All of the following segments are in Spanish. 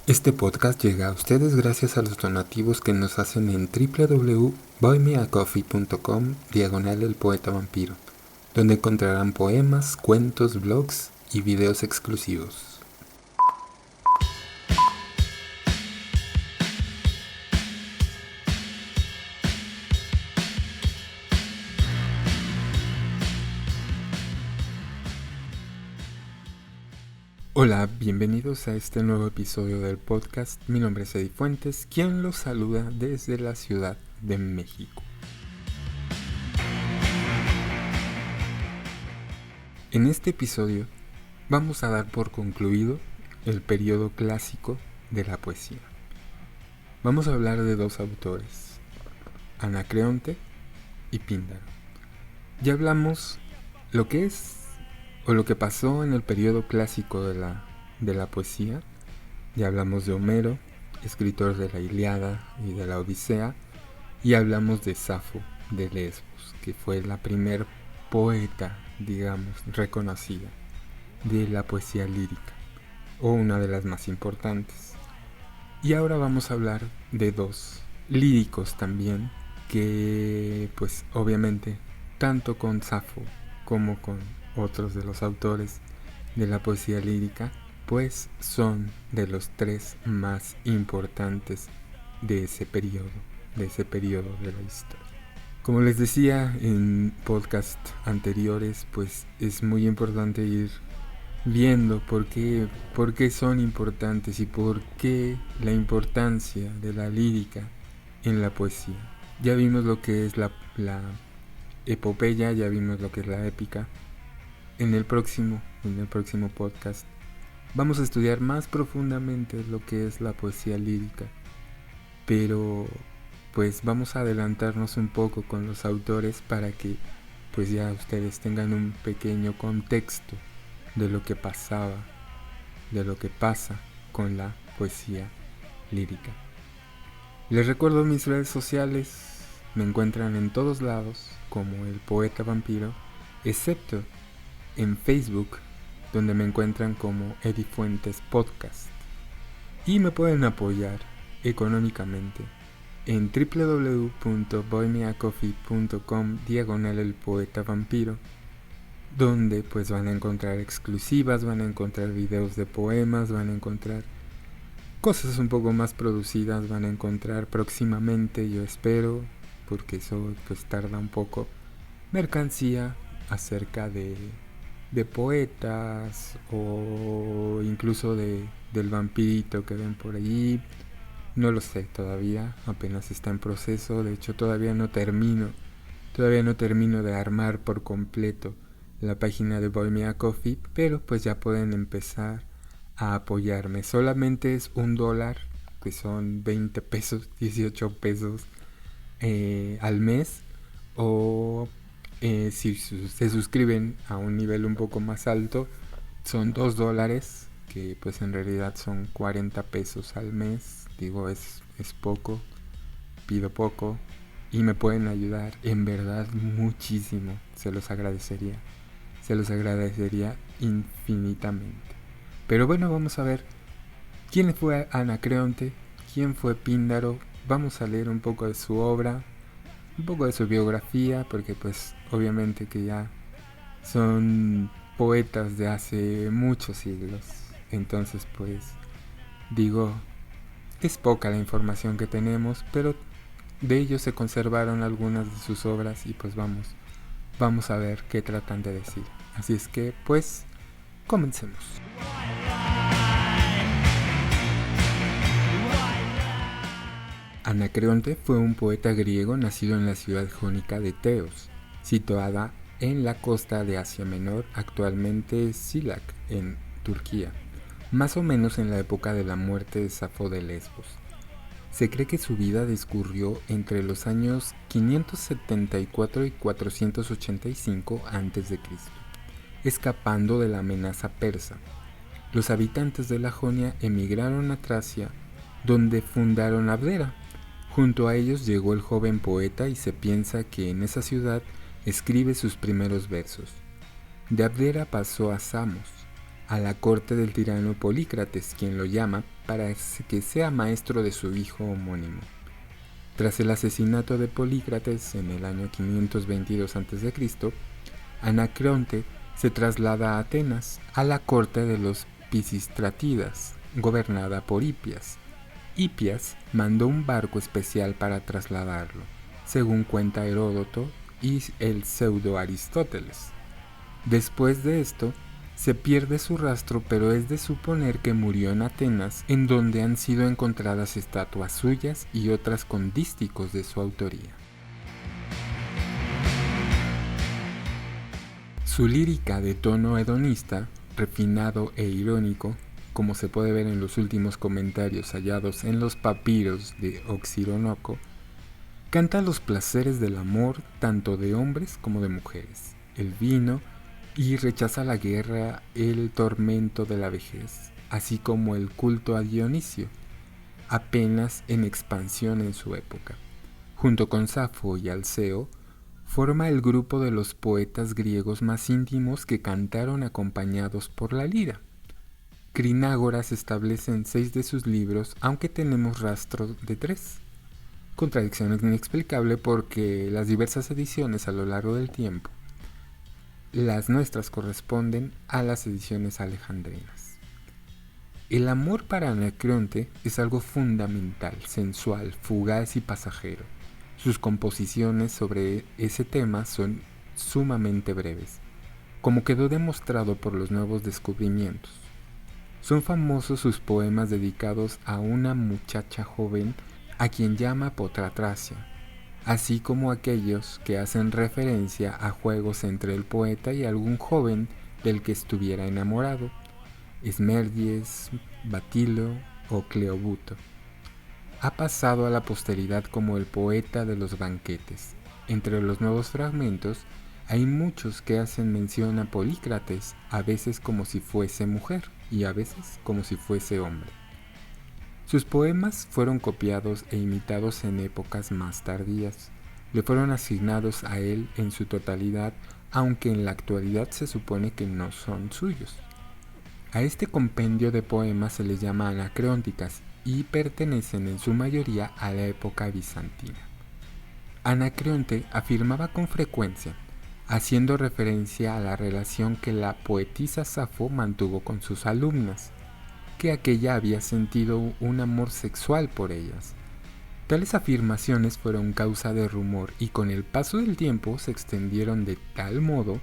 Este podcast llega a ustedes gracias a los donativos que nos hacen en www.buymeacoffee.com/el poeta vampiro, donde encontrarán poemas, cuentos, blogs y videos exclusivos. Hola, bienvenidos a este nuevo episodio del podcast. Mi nombre es Eddie Fuentes, quien los saluda desde la Ciudad de México. En este episodio vamos a dar por concluido el periodo clásico de la poesía. Vamos a hablar de dos autores, Anacreonte y Píndaro. Ya hablamos lo que es o lo que pasó en el periodo clásico de la poesía. Ya hablamos de Homero, escritor de la Ilíada y de la Odisea, y hablamos de Safo de Lesbos, que fue la primer poeta, digamos, reconocida de la poesía lírica, o una de las más importantes. Y ahora vamos a hablar de dos líricos también, que pues obviamente tanto con Safo como con otros de los autores de la poesía lírica, pues son de los tres más importantes de ese periodo de la historia. Como les decía en podcast anteriores, pues es muy importante ir viendo por qué son importantes y por qué la importancia de la lírica en la poesía. Ya vimos lo que es la epopeya, ya vimos lo que es la épica. En el próximo podcast vamos a estudiar más profundamente lo que es la poesía lírica, pero pues vamos a adelantarnos un poco con los autores para que pues ya ustedes tengan un pequeño contexto de lo que pasaba, de lo que pasa con la poesía lírica. Les recuerdo mis redes sociales, me encuentran en todos lados como el poeta vampiro, excepto en Facebook, donde me encuentran como Eddie Fuentes Podcast, y me pueden apoyar económicamente en www.buymeacoffee.com/el poeta vampiro, donde pues van a encontrar exclusivas, van a encontrar videos de poemas, van a encontrar cosas un poco más producidas, van a encontrar próximamente, yo espero, porque eso pues tarda un poco, mercancía acerca de poetas o incluso del vampirito que ven por allí. No lo sé todavía, apenas está en proceso. De hecho todavía no termino de armar por completo la página de Buy Me a Coffee, pero pues ya pueden empezar a apoyarme. Solamente es $1, que son 20 pesos, 18 pesos al mes, o si se suscriben a un nivel un poco más alto, son $2, que pues en realidad son 40 pesos al mes. Digo, es poco, pido poco, y me pueden ayudar en verdad muchísimo. Se los agradecería infinitamente. Pero bueno, vamos a ver quién fue Anacreonte, quién fue Píndaro. Vamos a leer un poco de su obra, un poco de su biografía, porque pues obviamente que ya son poetas de hace muchos siglos. Entonces pues digo, es poca la información que tenemos, pero de ellos se conservaron algunas de sus obras y pues vamos a ver qué tratan de decir. Así es que pues comencemos. Anacreonte fue un poeta griego nacido en la ciudad jónica de Teos, situada en la costa de Asia Menor, actualmente Şilak, en Turquía, más o menos en la época de la muerte de Safo de Lesbos. Se cree que su vida discurrió entre los años 574 y 485 a.C., escapando de la amenaza persa. Los habitantes de la Jonia emigraron a Tracia, donde fundaron Abdera. Junto a ellos llegó el joven poeta y se piensa que en esa ciudad escribe sus primeros versos. De Abdera pasó a Samos, a la corte del tirano Polícrates, quien lo llama para que sea maestro de su hijo homónimo. Tras el asesinato de Polícrates en el año 522 a.C., Anacreonte se traslada a Atenas, a la corte de los Pisístratidas, gobernada por Hipias. Hipias mandó un barco especial para trasladarlo, según cuenta Heródoto y el pseudo Aristóteles. Después de esto, se pierde su rastro, pero es de suponer que murió en Atenas, en donde han sido encontradas estatuas suyas y otras con dísticos de su autoría. Su lírica de tono hedonista, refinado e irónico, como se puede ver en los últimos comentarios hallados en los papiros de Oxironoco, canta los placeres del amor tanto de hombres como de mujeres, el vino, y rechaza la guerra, el tormento de la vejez, así como el culto a Dionisio, apenas en expansión en su época. Junto con Safo y Alceo, forma el grupo de los poetas griegos más íntimos que cantaron acompañados por la lira. Crinágoras establece en 6 de sus libros, aunque tenemos rastro de 3. Contradicción inexplicable porque las diversas ediciones a lo largo del tiempo, las nuestras corresponden a las ediciones alejandrinas. El amor para Anacreonte es algo fundamental, sensual, fugaz y pasajero. Sus composiciones sobre ese tema son sumamente breves, como quedó demostrado por los nuevos descubrimientos. Son famosos sus poemas dedicados a una muchacha joven a quien llama Potratracia, así como aquellos que hacen referencia a juegos entre el poeta y algún joven del que estuviera enamorado, Esmerdies, Batilo o Cleobuto. Ha pasado a la posteridad como el poeta de los banquetes. Entre los nuevos fragmentos hay muchos que hacen mención a Polícrates, a veces como si fuese mujer y a veces como si fuese hombre. Sus poemas fueron copiados e imitados en épocas más tardías. Le fueron asignados a él en su totalidad, aunque en la actualidad se supone que no son suyos. A este compendio de poemas se les llama anacreónticas y pertenecen en su mayoría a la época bizantina. Anacreonte afirmaba con frecuencia, haciendo referencia a la relación que la poetisa Safo mantuvo con sus alumnas, que aquella había sentido un amor sexual por ellas. Tales afirmaciones fueron causa de rumor y con el paso del tiempo se extendieron de tal modo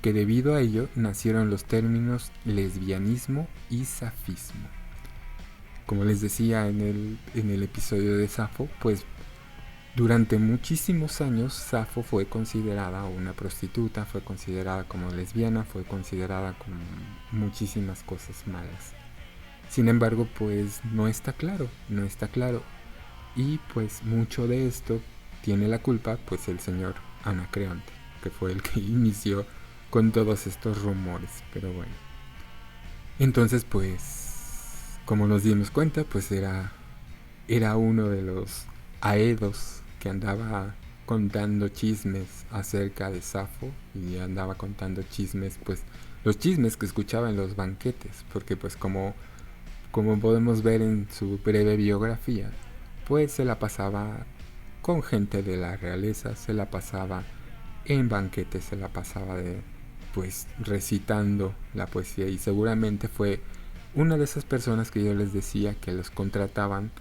que debido a ello nacieron los términos lesbianismo y safismo. Como les decía en el episodio de Safo, pues durante muchísimos años Safo fue considerada una prostituta, fue considerada como lesbiana, fue considerada como muchísimas cosas malas. Sin embargo, pues no está claro. Y pues mucho de esto tiene la culpa pues el señor Anacreonte, que fue el que inició con todos estos rumores, pero bueno. Entonces pues, como nos dimos cuenta, pues era uno de los aedos que andaba contando chismes acerca de Safo y andaba contando chismes, pues los chismes que escuchaba en los banquetes, porque pues como podemos ver en su breve biografía, pues se la pasaba con gente de la realeza, se la pasaba en banquetes, se la pasaba pues recitando la poesía, y seguramente fue una de esas personas que yo les decía que los contrataban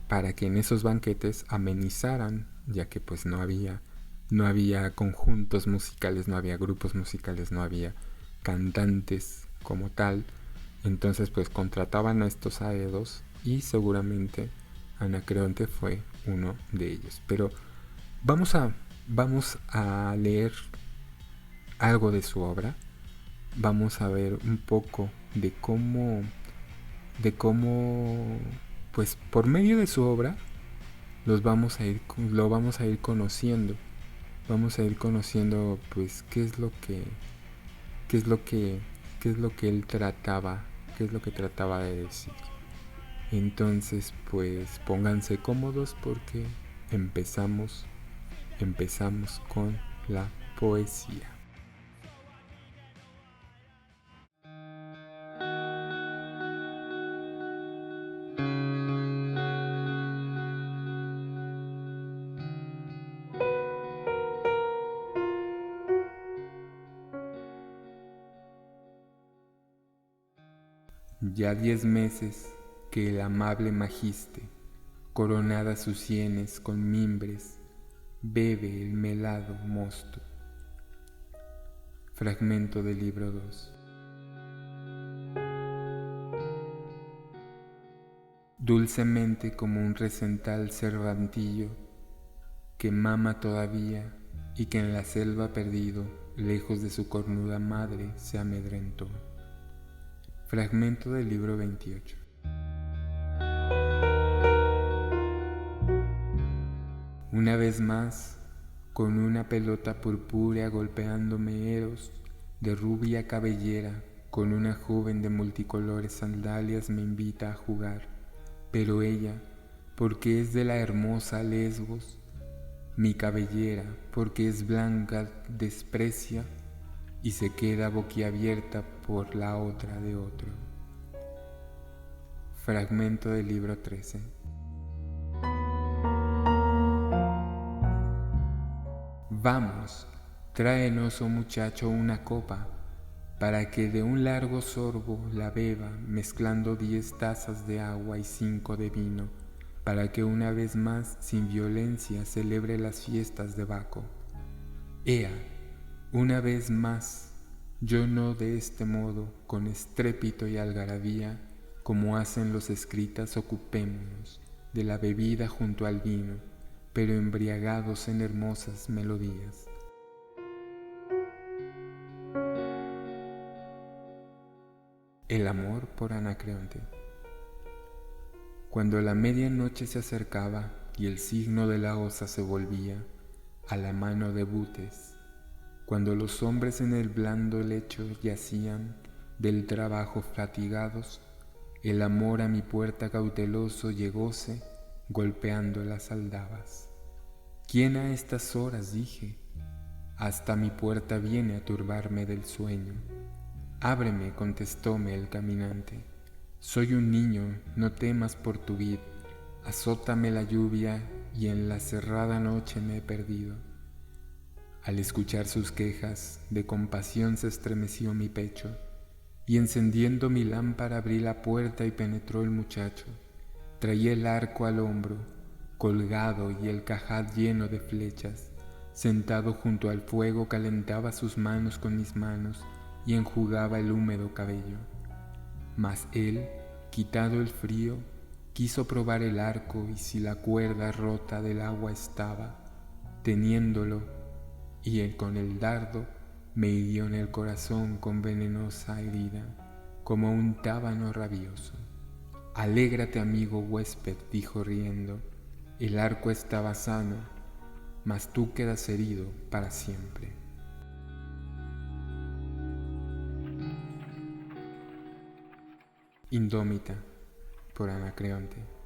para que en esos banquetes amenizaran, ya que pues no había conjuntos musicales, no había grupos musicales, no había cantantes como tal. Entonces pues contrataban a estos aedos y seguramente Anacreonte fue uno de ellos. Pero vamos a leer algo de su obra. Vamos a ver un poco de cómo pues por medio de su obra lo vamos a ir conociendo. Vamos a ir conociendo pues qué es lo que él trataba, qué es lo que trataba de decir. Entonces pues pónganse cómodos porque empezamos con la poesía. Ya 10 meses que el amable Magiste, coronadas sus sienes con mimbres, bebe el melado mosto. Fragmento del libro 2. Dulcemente como un recental cervantillo que mama todavía y que en la selva perdido, lejos de su cornuda madre, se amedrentó. Fragmento del libro 28. Una vez más, con una pelota purpúrea golpeándome Eros, de rubia cabellera, con una joven de multicolores sandalias me invita a jugar, pero ella, porque es de la hermosa Lesbos, mi cabellera, porque es blanca, desprecia y se queda boquiabierta por la otra de otro. Fragmento del libro 13. Vamos, tráenos, oh muchacho, una copa, para que de un largo sorbo la beba, mezclando 10 tazas de agua y 5 de vino, para que una vez más, sin violencia, celebre las fiestas de Baco. Ea, una vez más, yo no de este modo, con estrépito y algarabía, como hacen los escritas, ocupémonos de la bebida junto al vino, pero embriagados en hermosas melodías. El amor por Anacreonte. Cuando la medianoche se acercaba y el signo de la osa se volvía a la mano de Butes, cuando los hombres en el blando lecho yacían del trabajo fatigados, el amor a mi puerta cauteloso llegóse golpeando las aldabas. ¿Quién a estas horas? Dije, hasta mi puerta viene a turbarme del sueño. Ábreme, contestóme el caminante. Soy un niño, no temas por tu vid, azótame la lluvia y en la cerrada noche me he perdido. Al escuchar sus quejas, de compasión se estremeció mi pecho, y encendiendo mi lámpara abrí la puerta y penetró el muchacho. Traía el arco al hombro, colgado y el cajal lleno de flechas. Sentado junto al fuego calentaba sus manos con mis manos y enjugaba el húmedo cabello. Mas él, quitado el frío, quiso probar el arco y si la cuerda rota del agua estaba, teniéndolo, y él con el dardo me hirió en el corazón con venenosa herida, como un tábano rabioso. Alégrate, amigo huésped, dijo riendo, el arco estaba sano, mas tú quedas herido para siempre. Indómita, por Anacreonte.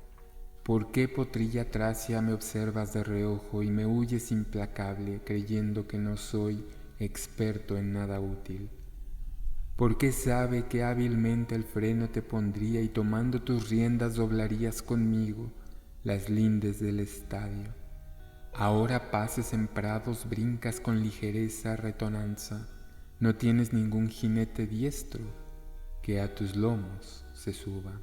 ¿Por qué, potrilla tracia, me observas de reojo y me huyes implacable, creyendo que no soy experto en nada útil? ¿Por qué sabe que hábilmente el freno te pondría y tomando tus riendas doblarías conmigo las lindes del estadio? Ahora pases en prados, brincas con ligereza retonanza, no tienes ningún jinete diestro que a tus lomos se suba.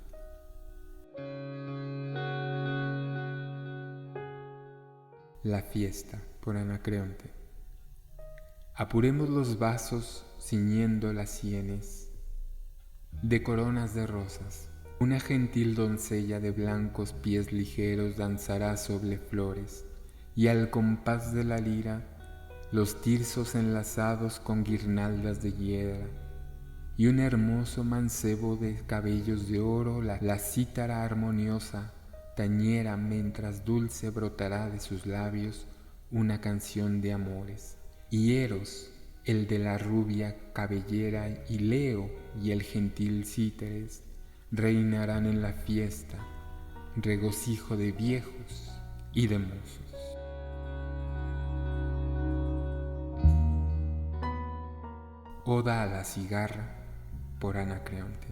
La fiesta, por Anacreonte. Apuremos los vasos ciñendo las sienes de coronas de rosas. Una gentil doncella de blancos pies ligeros danzará sobre flores, y al compás de la lira, los tirsos enlazados con guirnaldas de hiedra, y un hermoso mancebo de cabellos de oro la cítara armoniosa tañera mientras dulce brotará de sus labios una canción de amores. Y Eros, el de la rubia cabellera, y Leo y el gentil Cíteres reinarán en la fiesta, regocijo de viejos y de mozos. Oda a la cigarra, por Anacreonte.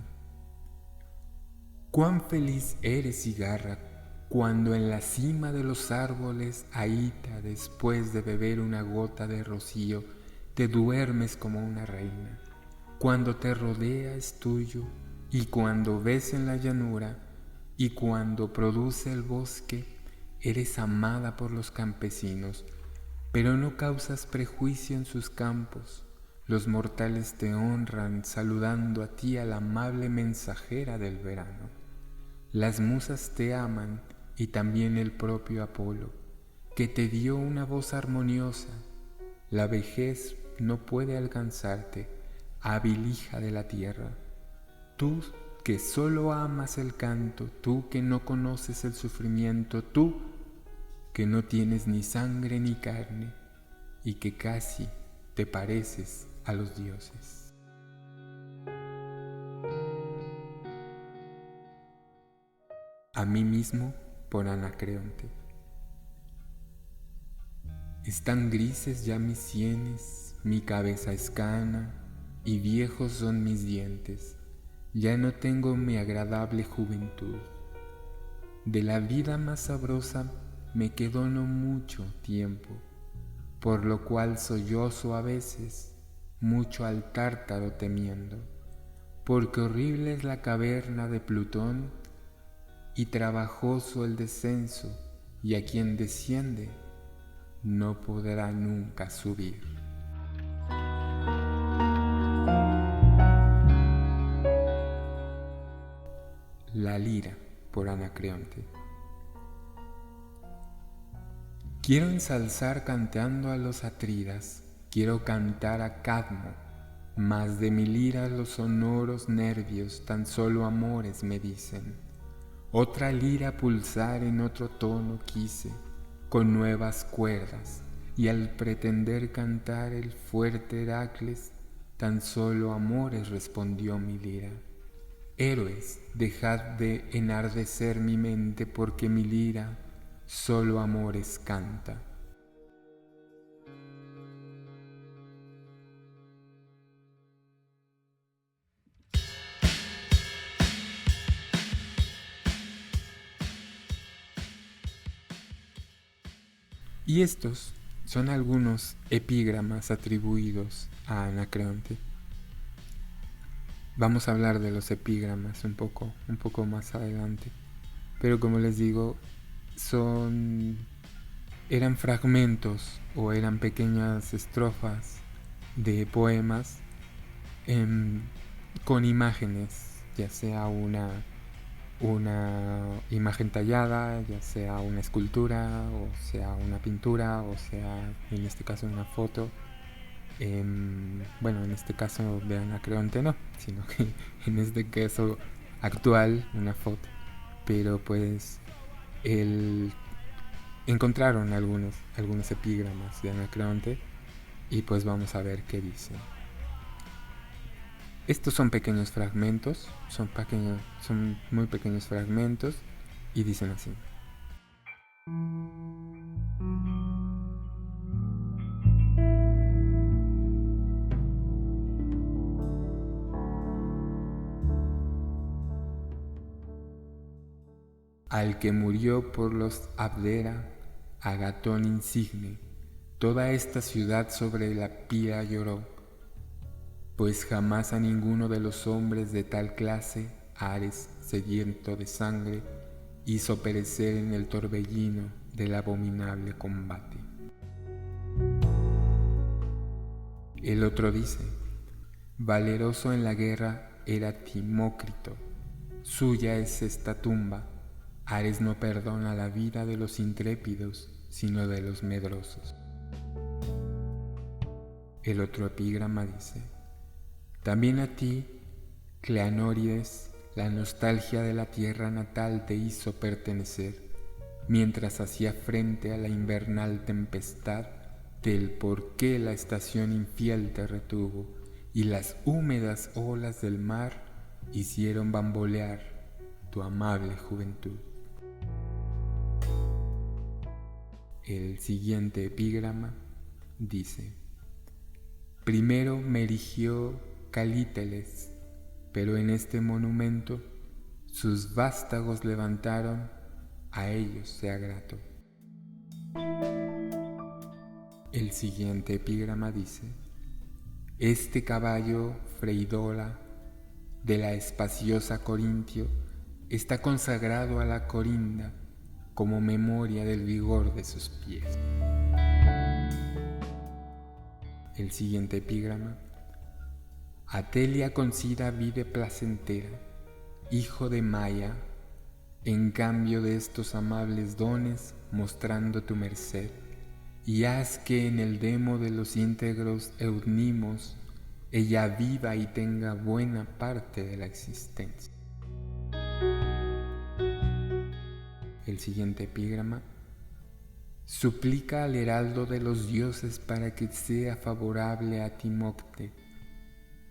Cuán feliz eres, cigarra, cuando en la cima de los árboles, ahíta, después de beber una gota de rocío, te duermes como una reina, cuando te rodea es tuyo y cuando ves en la llanura, y cuando produce el bosque, eres amada por los campesinos, pero no causas prejuicio en sus campos. Los mortales te honran saludando a ti, a la amable mensajera del verano. Las musas te aman y también el propio Apolo, que te dio una voz armoniosa. La vejez no puede alcanzarte, hábil hija de la tierra. Tú que solo amas el canto, tú que no conoces el sufrimiento, tú que no tienes ni sangre ni carne y que casi te pareces a los dioses. A mí mismo por Anacreonte. Están grises ya mis sienes, mi cabeza es cana y viejos son mis dientes. Ya no tengo mi agradable juventud. De la vida más sabrosa me quedó no mucho tiempo, por lo cual sollozo a veces, mucho al tártaro temiendo, porque horrible es la caverna de Plutón y trabajoso el descenso, y a quien desciende no podrá nunca subir. La lira por Anacreonte. Quiero ensalzar cantando a los atridas, quiero cantar a Cadmo, mas de mi lira los sonoros nervios tan solo amores me dicen. Otra lira pulsar en otro tono quise, con nuevas cuerdas, y al pretender cantar el fuerte Heracles, tan solo amores respondió mi lira. Héroes, dejad de enardecer mi mente, porque mi lira solo amores canta. Y estos son algunos epígramas atribuidos a Anacreonte. Vamos a hablar de los epígramas un poco más adelante. Pero como les digo, eran fragmentos o eran pequeñas estrofas de poemas con imágenes, ya sea una imagen tallada, ya sea una escultura, o sea una pintura, o sea en este caso una foto. Bueno, en este caso de Anacreonte no, sino que en este caso actual una foto. Pero pues encontraron algunos epígramas de Anacreonte y pues vamos a ver qué dicen. Estos son pequeños fragmentos, son muy pequeños fragmentos y dicen así. Al que murió por los Abdera, Agatón insigne, toda esta ciudad sobre la pira lloró, pues jamás a ninguno de los hombres de tal clase Ares, sediento de sangre, hizo perecer en el torbellino del abominable combate. El otro dice, valeroso en la guerra era Timócrito, suya es esta tumba, Ares no perdona la vida de los intrépidos, sino de los medrosos. El otro epígrama dice, también a ti, Cleanórides, la nostalgia de la tierra natal te hizo pertenecer, mientras hacía frente a la invernal tempestad del por qué la estación infiel te retuvo y las húmedas olas del mar hicieron bambolear tu amable juventud. El siguiente epígrama dice, primero me erigió Calíteles, pero en este monumento sus vástagos levantaron, a ellos sea grato. El siguiente epígrama dice, este caballo Freidola de la espaciosa Corintio está consagrado a la Corinda como memoria del vigor de sus pies. El siguiente epígrama: Atelia concida vive placentera, hijo de Maya, en cambio de estos amables dones, mostrando tu merced, y haz que en el demo de los íntegros eudnimos ella viva y tenga buena parte de la existencia. El siguiente epígrama: suplica al heraldo de los dioses para que sea favorable a Timocte,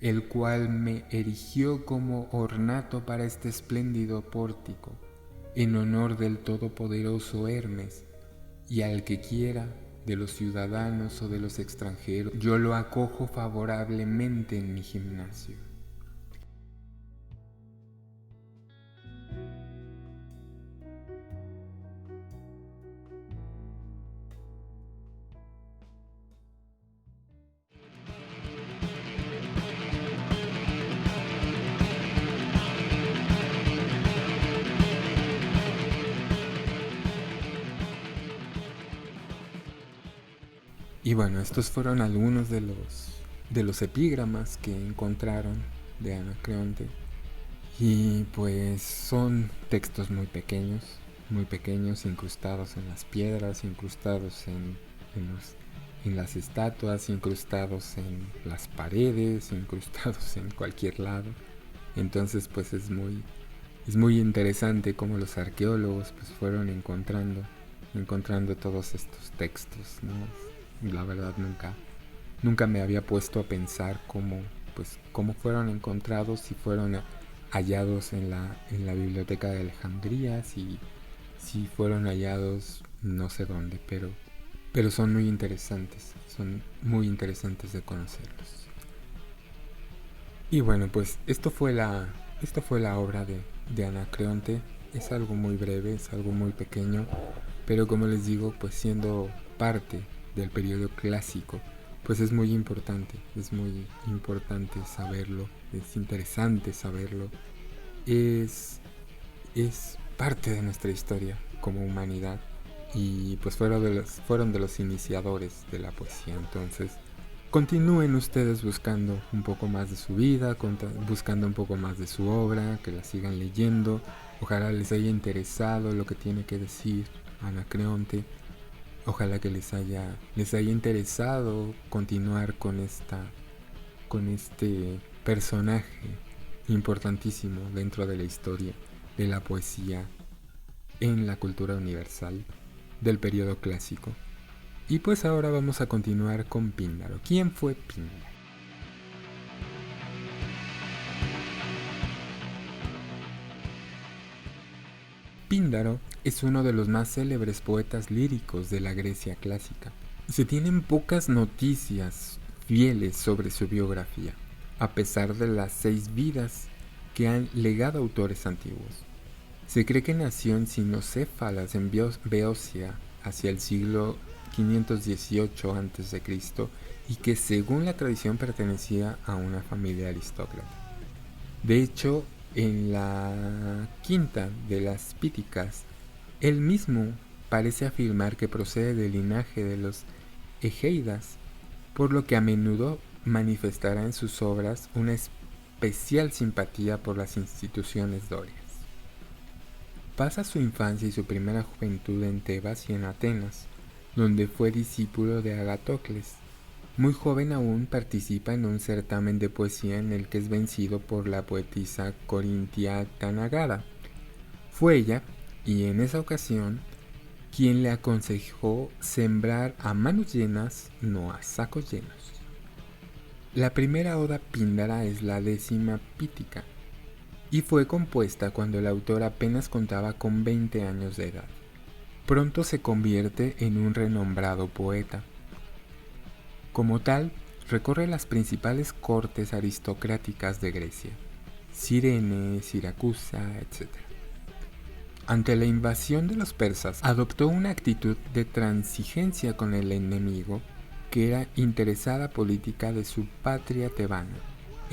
el cual me erigió como ornato para este espléndido pórtico, en honor del todopoderoso Hermes, y al que quiera, de los ciudadanos o de los extranjeros, yo lo acojo favorablemente en mi gimnasio. Y bueno, estos fueron algunos de los epígramas que encontraron de Anacreonte. Y pues son textos muy pequeños, incrustados en las piedras, incrustados en las estatuas, incrustados en las paredes, incrustados en cualquier lado. Entonces pues es muy interesante cómo los arqueólogos pues fueron encontrando todos estos textos, ¿no? La verdad nunca me había puesto a pensar cómo fueron encontrados, si fueron hallados en la biblioteca de Alejandría, si fueron hallados no sé dónde, pero son muy interesantes de conocerlos. Y bueno, pues esto fue la obra de Anacreonte. Es algo muy breve, es algo muy pequeño, pero como les digo, pues siendo parte del periodo clásico, pues es muy importante saberlo, es interesante saberlo, es parte de nuestra historia como humanidad, y pues fueron de los iniciadores de la poesía. Entonces continúen ustedes buscando un poco más de su vida, buscando un poco más de su obra, que la sigan leyendo. Ojalá les haya interesado lo que tiene que decir Anacreonte. Ojalá que les haya interesado continuar con este personaje importantísimo dentro de la historia de la poesía en la cultura universal del periodo clásico. Y pues ahora vamos a continuar con Píndaro. ¿Quién fue Píndaro? Píndaro es uno de los más célebres poetas líricos de la Grecia clásica. Se tienen pocas noticias fieles sobre su biografía, a pesar de las 6 vidas que han legado autores antiguos. Se cree que nació en Cinocéfalas, en Beocia, hacia el siglo 518 a.C., y que según la tradición pertenecía a una familia aristócrata. De hecho, en la quinta de las Píticas, él mismo parece afirmar que procede del linaje de los Egeidas, por lo que a menudo manifestará en sus obras una especial simpatía por las instituciones dorias. Pasa su infancia y su primera juventud en Tebas y en Atenas, donde fue discípulo de Agatocles. Muy joven aún participa en un certamen de poesía en el que es vencido por la poetisa corintia Tanagara. Fue ella, y en esa ocasión, quien le aconsejó sembrar a manos llenas, no a sacos llenos. La primera oda píndara es la 10ª Pítica, y fue compuesta cuando el autor apenas contaba con 20 años de edad. Pronto se convierte en un renombrado poeta. Como tal, recorre las principales cortes aristocráticas de Grecia, Cirene, Siracusa, etc. Ante la invasión de los persas, adoptó una actitud de transigencia con el enemigo, que era interesada política de su patria tebana,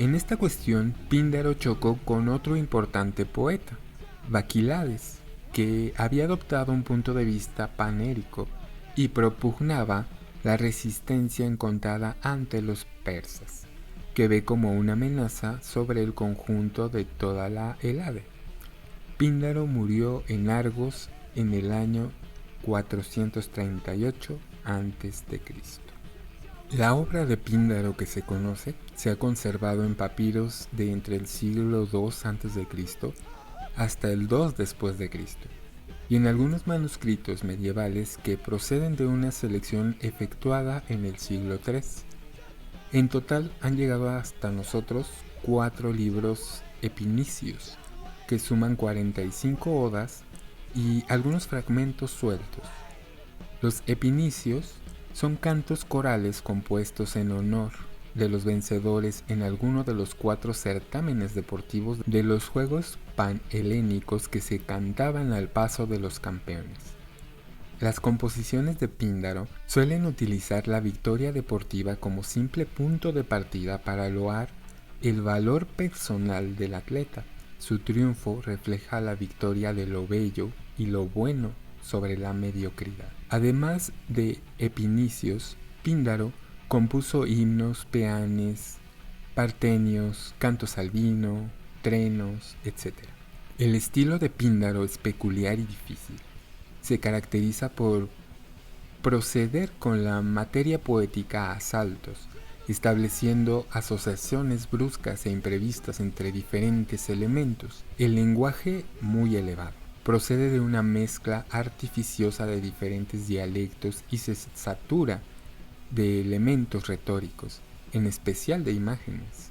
En esta cuestión, Píndaro chocó con otro importante poeta, Baquilades, que había adoptado un punto de vista panérico y propugnaba la resistencia encontrada ante los persas, que ve como una amenaza sobre el conjunto de toda la Hélade. Píndaro murió en Argos en el año 438 a.C. La obra de Píndaro que se conoce se ha conservado en papiros de entre el siglo II a.C. hasta el II después de Cristo, y en algunos manuscritos medievales que proceden de una selección efectuada en el siglo III. En total han llegado hasta nosotros 4 libros epinicios, que suman 45 odas y algunos fragmentos sueltos. Los epinicios son cantos corales compuestos en honor de los vencedores en alguno de los 4 certámenes deportivos de los Juegos Panhelénicos que se cantaban al paso de los campeones. Las composiciones de Píndaro suelen utilizar la victoria deportiva como simple punto de partida para loar el valor personal del atleta. Su triunfo refleja la victoria de lo bello y lo bueno sobre la mediocridad. Además de epinicios, Píndaro compuso himnos, peanes, partenios, cantos al vino, trenos, etc. El estilo de Píndaro es peculiar y difícil. Se caracteriza por proceder con la materia poética a saltos, estableciendo asociaciones bruscas e imprevistas entre diferentes elementos. El lenguaje muy elevado procede de una mezcla artificiosa de diferentes dialectos y se satura de elementos retóricos, en especial de imágenes.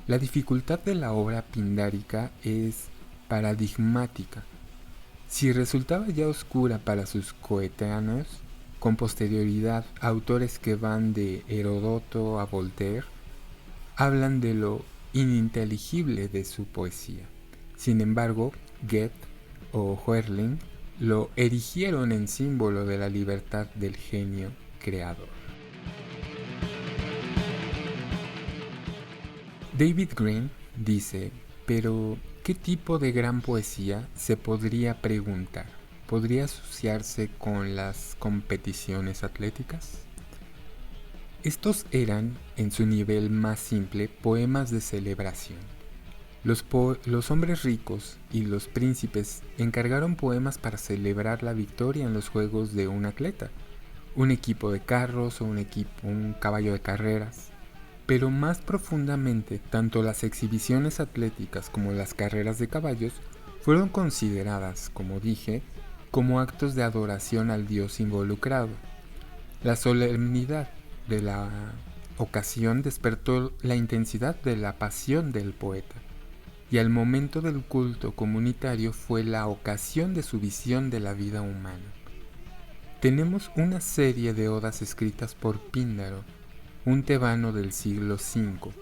La dificultad de la obra pindárica es paradigmática. Si resultaba ya oscura para sus coetáneos, con posterioridad autores que van de Heródoto a Voltaire hablan de lo ininteligible de su poesía. Sin embargo, Goethe o Hölderlin lo erigieron en símbolo de la libertad del genio creador. David Green dice, pero ¿qué tipo de gran poesía se podría preguntar? ¿Podría asociarse con las competiciones atléticas? Estos eran, en su nivel más simple, poemas de celebración. Los hombres ricos y los príncipes encargaron poemas para celebrar la victoria en los juegos de un atleta, un equipo de carros o un caballo de carreras. Pero más profundamente, tanto las exhibiciones atléticas como las carreras de caballos fueron consideradas, como dije, como actos de adoración al dios involucrado. La solemnidad de la ocasión despertó la intensidad de la pasión del poeta, y al momento del culto comunitario fue la ocasión de su visión de la vida humana. Tenemos una serie de odas escritas por Píndaro, un tebano del siglo V,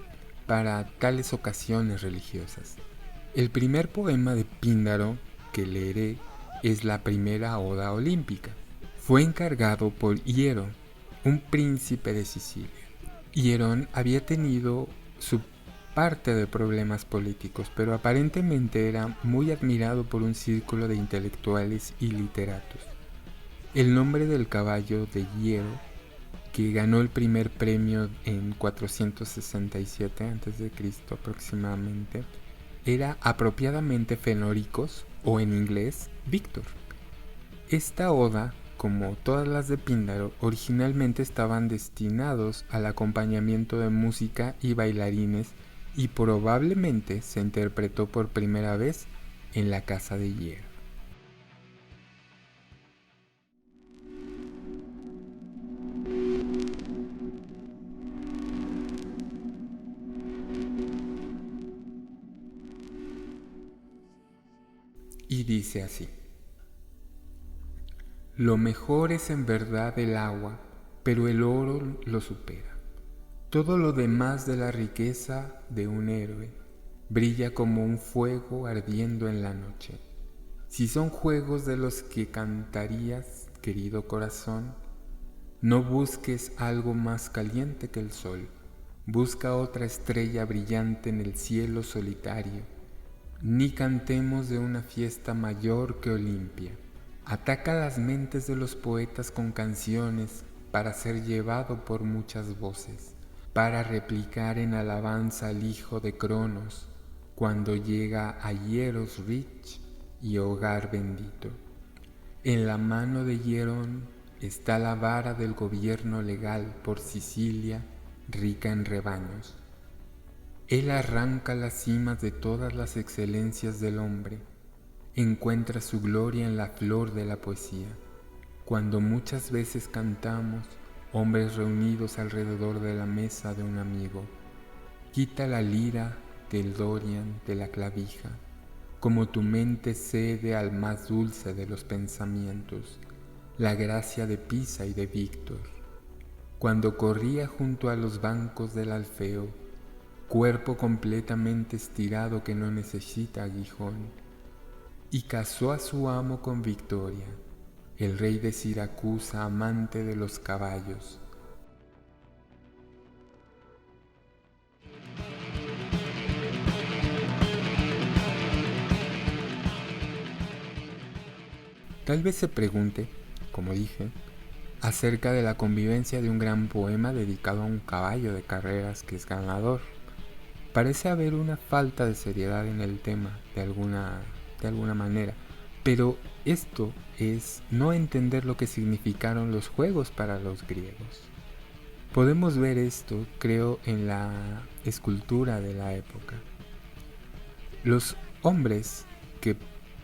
para tales ocasiones religiosas. El primer poema de Píndaro que leeré es la primera oda olímpica. Fue encargado por Hierón, un príncipe de Sicilia. Hierón había tenido su parte de problemas políticos, pero aparentemente era muy admirado por un círculo de intelectuales y literatos. El nombre del caballo de Hiero, que ganó el primer premio en 467 a.C. aproximadamente, era apropiadamente Fenóricos, o en inglés, Víctor. Esta oda, como todas las de Píndaro, originalmente estaban destinados al acompañamiento de música y bailarines y probablemente se interpretó por primera vez en la casa de Hiero. Y dice así: lo mejor es en verdad el agua, pero el oro lo supera. Todo lo demás de la riqueza de un héroe brilla como un fuego ardiendo en la noche. Si son juegos de los que cantarías, querido corazón, no busques algo más caliente que el sol. busca otra estrella brillante en el cielo solitario, ni cantemos de una fiesta mayor que Olimpia. Ataca las mentes de los poetas con canciones para ser llevado por muchas voces, para replicar en alabanza al hijo de Cronos cuando llega a Hieros Rich y hogar bendito. En la mano de Hierón está la vara del gobierno legal por Sicilia, rica en rebaños. Él arranca las cimas de todas las excelencias del hombre, encuentra su gloria en la flor de la poesía. Cuando muchas veces cantamos, hombres reunidos alrededor de la mesa de un amigo, quita la lira del Dorian de la clavija, como tu mente cede al más dulce de los pensamientos, la gracia de Pisa y de Víctor. Cuando corría junto a los bancos del Alfeo, cuerpo completamente estirado que no necesita aguijón, y casó a su amo con Victoria, el rey de Siracusa, amante de los caballos. Tal vez se pregunte, como dije, acerca de la convivencia de un gran poema dedicado a un caballo de carreras que es ganador. Parece haber una falta de seriedad en el tema, de alguna manera, pero esto es no entender lo que significaron los juegos para los griegos. Podemos ver esto, creo, en la escultura de la época. Los hombres que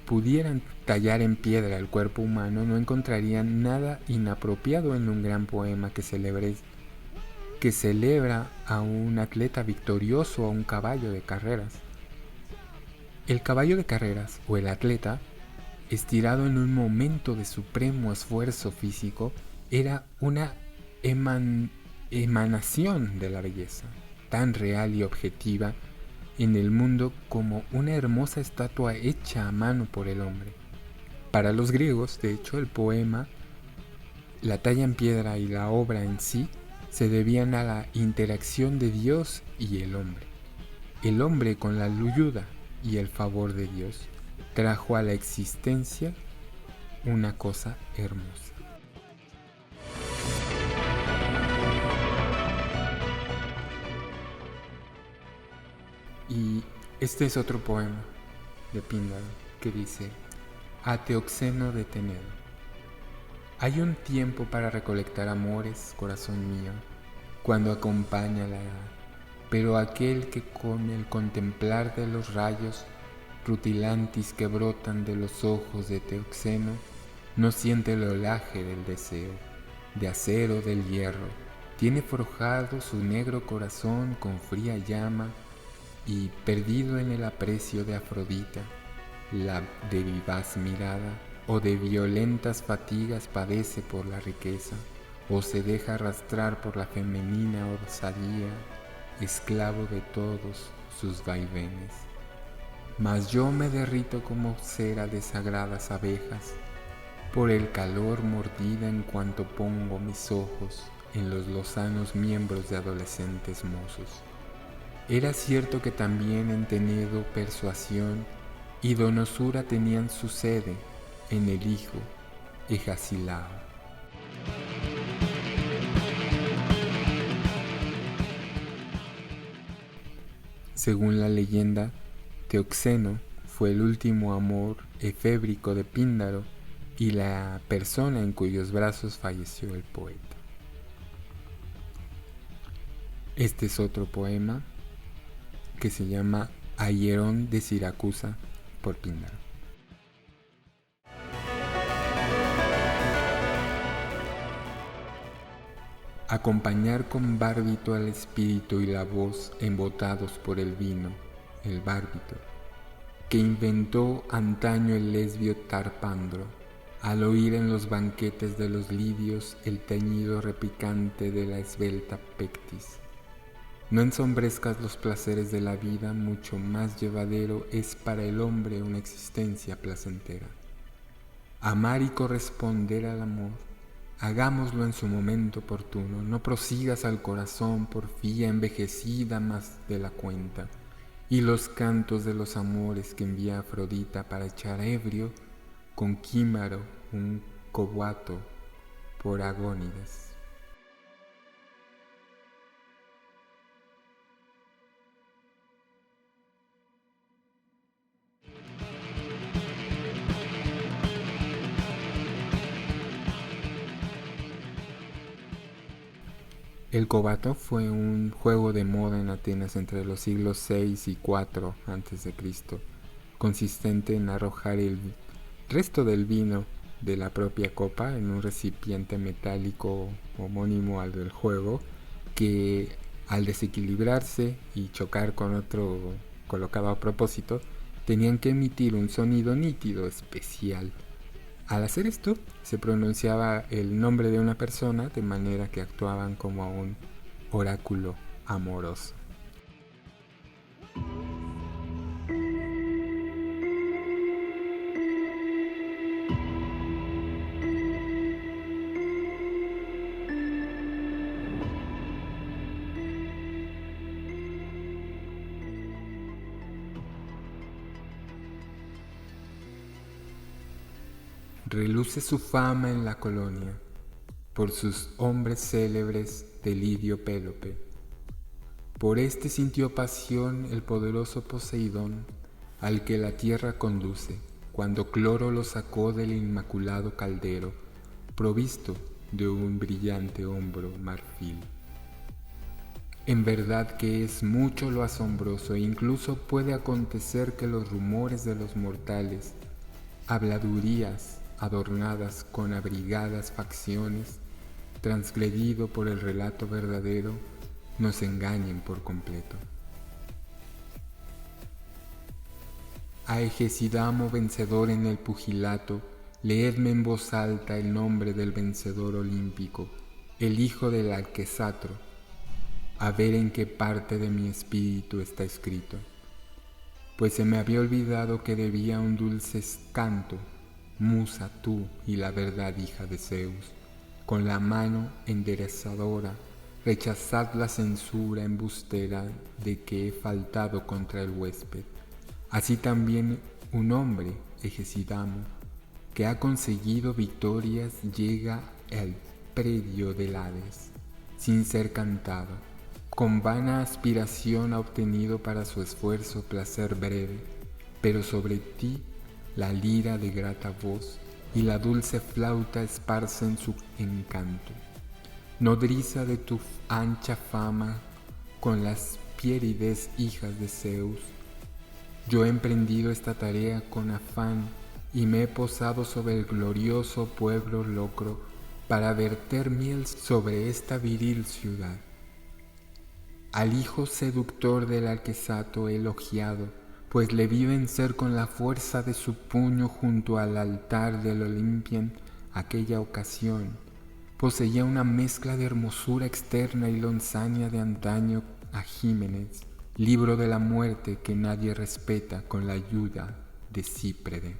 pudieran tallar en piedra el cuerpo humano no encontrarían nada inapropiado en un gran poema que celebra a un atleta victorioso o a un caballo de carreras. El caballo de carreras o el atleta, estirado en un momento de supremo esfuerzo físico, era una emanación de la belleza, tan real y objetiva en el mundo como una hermosa estatua hecha a mano por el hombre. Para los griegos, de hecho, el poema, la talla en piedra y la obra en sí se debían a la interacción de Dios y el hombre. El hombre, con la ayuda y el favor de Dios, trajo a la existencia una cosa hermosa. Y este es otro poema de Píndaro que dice: a Teoxeno de Tenedo. Hay un tiempo para recolectar amores, corazón mío, cuando acompaña la edad, pero aquel que con el contemplar de los rayos rutilantes que brotan de los ojos de Teoxeno no siente el olaje del deseo, de acero del hierro, tiene forjado su negro corazón con fría llama y, perdido en el aprecio de Afrodita, la de vivaz mirada, o de violentas fatigas padece por la riqueza, o se deja arrastrar por la femenina osadía, esclavo de todos sus vaivenes. Mas yo me derrito como cera de sagradas abejas, por el calor mordida en cuanto pongo mis ojos en los lozanos miembros de adolescentes mozos. Era cierto que también en Tenedo persuasión y donosura tenían su sede en el hijo Ejasilao. Según la leyenda, Teoxeno fue el último amor efébrico de Píndaro y la persona en cuyos brazos falleció el poeta. Este es otro poema que se llama A Hierón de Siracusa por Píndaro. Acompañar con bárbito al espíritu y la voz embotados por el vino, el bárbito, que inventó antaño el lesbio Tarpandro, al oír en los banquetes de los lidios el tañido repicante de la esbelta Pectis. No ensombrezcas los placeres de la vida, mucho más llevadero es para el hombre una existencia placentera. Amar y corresponder al amor, Hagámoslo en su momento oportuno, no prosigas al corazón porfía envejecida más de la cuenta, y los cantos de los amores que envía Afrodita para echar ebrio con Químaro un cobato por Agónides. El cobato fue un juego de moda en Atenas entre los siglos 6 y 4 a.C., consistente en arrojar el resto del vino de la propia copa en un recipiente metálico homónimo al del juego, que al desequilibrarse y chocar con otro colocado a propósito, tenían que emitir un sonido nítido especial. Al hacer esto, se pronunciaba el nombre de una persona de manera que actuaban como un oráculo amoroso. Reluce su fama en la colonia por sus hombres célebres de lidio Pélope. Por este sintió pasión el poderoso Poseidón, al que la tierra conduce, cuando Cloro lo sacó del inmaculado caldero, provisto de un brillante hombro marfil. En verdad que es mucho lo asombroso e incluso puede acontecer que los rumores de los mortales, habladurías adornadas con abrigadas facciones, transgredido por el relato verdadero, nos engañen por completo. A Egesidamo vencedor en el pugilato, leedme en voz alta el nombre del vencedor olímpico, el hijo del Alquesatro, a ver en qué parte de mi espíritu está escrito, pues se me había olvidado que debía un dulce canto, musa tú y la verdad hija de Zeus, con la mano enderezadora, rechazad la censura embustera de que he faltado contra el huésped. Así también un hombre, Egesidamo, que ha conseguido victorias, llega al predio del Hades, sin ser cantado. Con vana aspiración ha obtenido para su esfuerzo placer breve, pero sobre ti la lira de grata voz y la dulce flauta esparcen su encanto. Nodriza de tu ancha fama con las piérides hijas de Zeus, yo he emprendido esta tarea con afán y me he posado sobre el glorioso pueblo Locro para verter miel sobre esta viril ciudad. Al hijo seductor del Alquesato he elogiado, pues le vi vencer con la fuerza de su puño junto al altar del Olimpian aquella ocasión. Poseía una mezcla de hermosura externa y lonzaña de antaño a Jiménez, libro de la muerte que nadie respeta con la ayuda de Cíprede.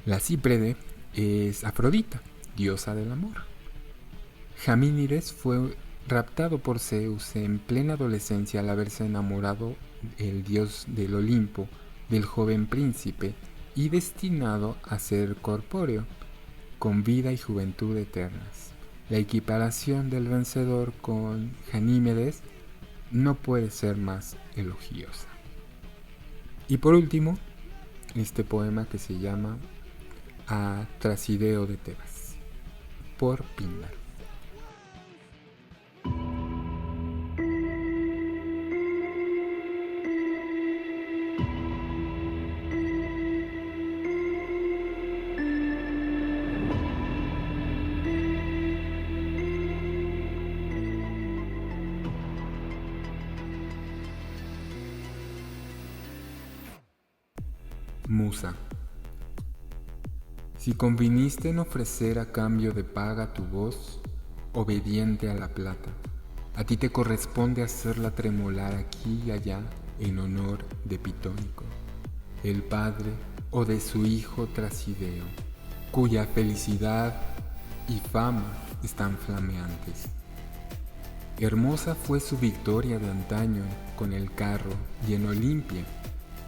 La Cíprede es Afrodita, diosa del amor. Jamínides fue raptado por Zeus en plena adolescencia al haberse enamorado el dios del Olimpo del joven príncipe y destinado a ser corpóreo, con vida y juventud eternas. La equiparación del vencedor con Ganímedes no puede ser más elogiosa. Y por último, este poema que se llama A Trasideo de Tebas, por Píndaro. Musa, si conviniste en ofrecer a cambio de paga tu voz, obediente a la plata. A ti te corresponde hacerla tremolar aquí y allá en honor de Pitónico, el padre o de su hijo Trasideo, cuya felicidad y fama están flameantes. Hermosa fue su victoria de antaño con el carro, y en Olimpia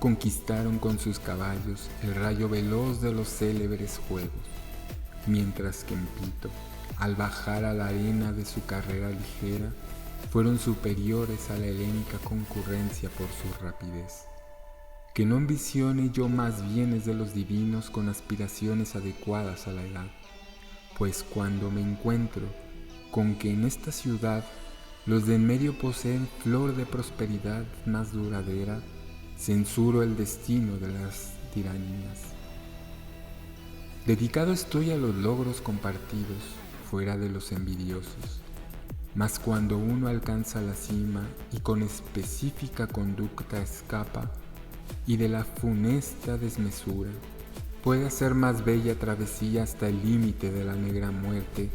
conquistaron con sus caballos el rayo veloz de los célebres juegos, mientras que en Pito, al bajar a la arena de su carrera ligera, fueron superiores a la helénica concurrencia por su rapidez. Que no ambicione yo más bienes de los divinos con aspiraciones adecuadas a la edad, pues cuando me encuentro con que en esta ciudad los de en medio poseen flor de prosperidad más duradera, censuro el destino de las tiranías. Dedicado estoy a los logros compartidos fuera de los envidiosos, mas cuando uno alcanza la cima y con específica conducta escapa y de la funesta desmesura, puede hacer más bella travesía hasta el límite de la negra muerte,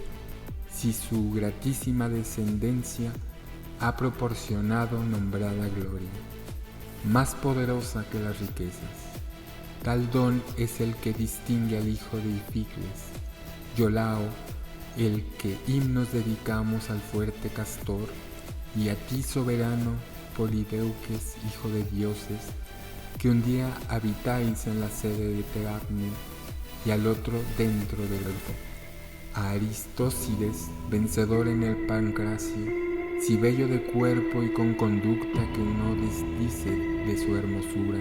si su gratísima descendencia ha proporcionado nombrada gloria, más poderosa que las riquezas. Tal don es el que distingue al hijo de Ificles, Iolao, el que himnos dedicamos al fuerte Castor, y a ti soberano Polideuques, hijo de dioses, que un día habitáis en la sede de Teabnio y al otro dentro del Olpo. A Aristócides, vencedor en el Pancracio, si bello de cuerpo y con conducta que no desdice de su hermosura,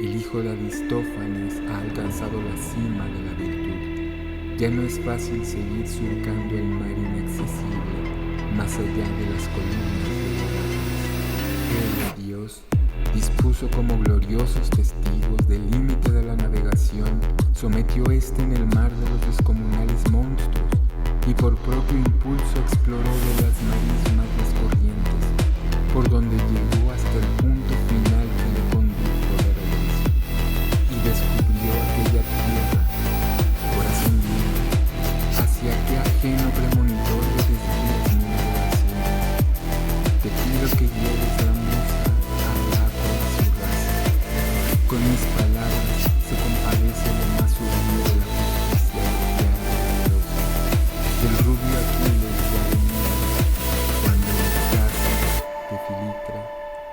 el hijo de Aristófanes ha alcanzado la cima de la virtud. Ya no es fácil seguir surcando el mar inaccesible más allá de las colinas de Dios dispuso como gloriosos testigos del límite de la navegación, sometió este en el mar de los descomunales monstruos y por propio impulso exploró de las marismas las corrientes, por donde llegó hasta el punto final que le condujo de regreso, y descubrió aquella tierra, corazón libre, hacia qué ajeno premonitor de desvíos mi navegación. Te pido que lleves la musa con mis palabras se compadece lo más sublime de la justicia de Dios, del rubio Aquiles de Arenio, cuando en la casa de Filitra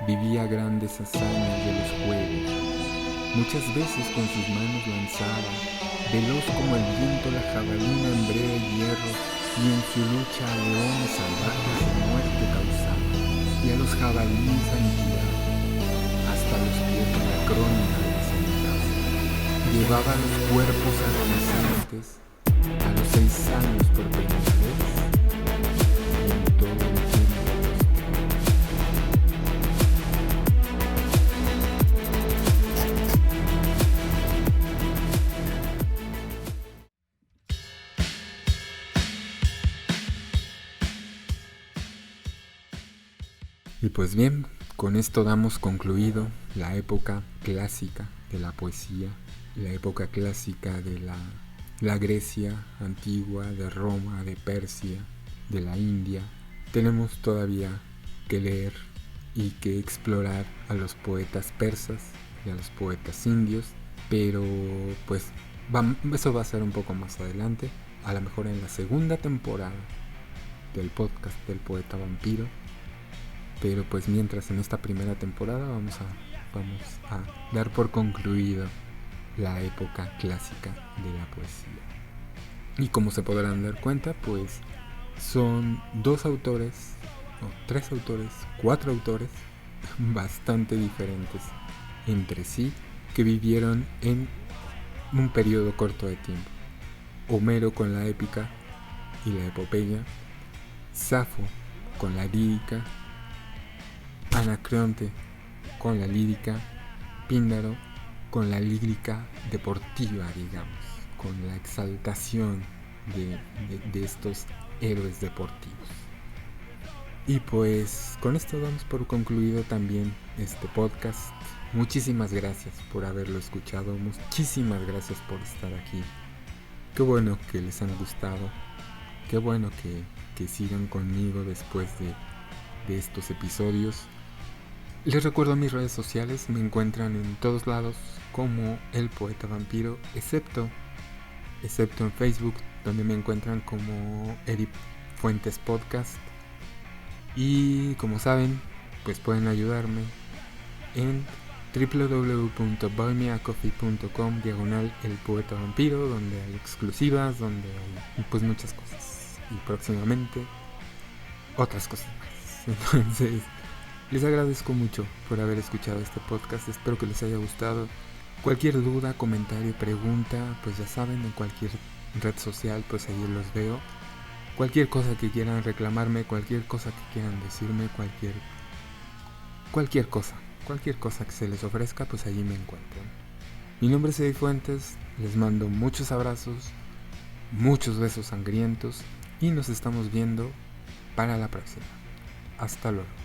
vivía grandes hazañas de los juegos. Muchas veces con sus manos lanzaba, veloz como el viento, la jabalina en breve hierro, y en su lucha a leones salvajes de muerte causaba, y a los jabalíes aniquilaba, hasta los pies de la crónica de la cenizaza. Llevaba los cuerpos agonizantes a los 6 años por primera vez, y en todo el tiempo. Y pues bien, con esto damos concluido la época clásica de la poesía, la época clásica de la Grecia antigua, de Roma, de Persia, de la India. Tenemos todavía que leer y que explorar a los poetas persas y a los poetas indios, pero pues eso va a ser un poco más adelante, a lo mejor en la segunda temporada del podcast del Poeta Vampiro. Pero pues mientras en esta primera temporada vamos a dar por concluido la época clásica de la poesía. Y como se podrán dar cuenta, pues son 2 autores, o 3 autores, 4 autores bastante diferentes entre sí, que vivieron en un periodo corto de tiempo. Homero con la épica y la epopeya, Safo con la lírica, Anacreonte con la lírica, Píndaro con la lírica deportiva, digamos, con la exaltación de estos héroes deportivos. Y pues con esto damos por concluido también este podcast. Muchísimas gracias por haberlo escuchado, muchísimas gracias por estar aquí. Qué bueno que les han gustado, qué bueno que sigan conmigo después de estos episodios. Les recuerdo mis redes sociales, me encuentran en todos lados como El Poeta Vampiro, excepto en Facebook, donde me encuentran como Eric Fuentes Podcast. Y como saben, pues pueden ayudarme en www.buymeacoffee.com/El Poeta Vampiro, donde hay exclusivas, donde hay pues muchas cosas, y próximamente otras cosas más. Entonces les agradezco mucho por haber escuchado este podcast, espero que les haya gustado. Cualquier duda, comentario, pregunta, pues ya saben, en cualquier red social, pues ahí los veo. Cualquier cosa que quieran reclamarme, cualquier cosa que quieran decirme, cualquier cosa que se les ofrezca, pues allí me encuentran. Mi nombre es Eddie Fuentes, les mando muchos abrazos, muchos besos sangrientos y nos estamos viendo para la próxima. Hasta luego.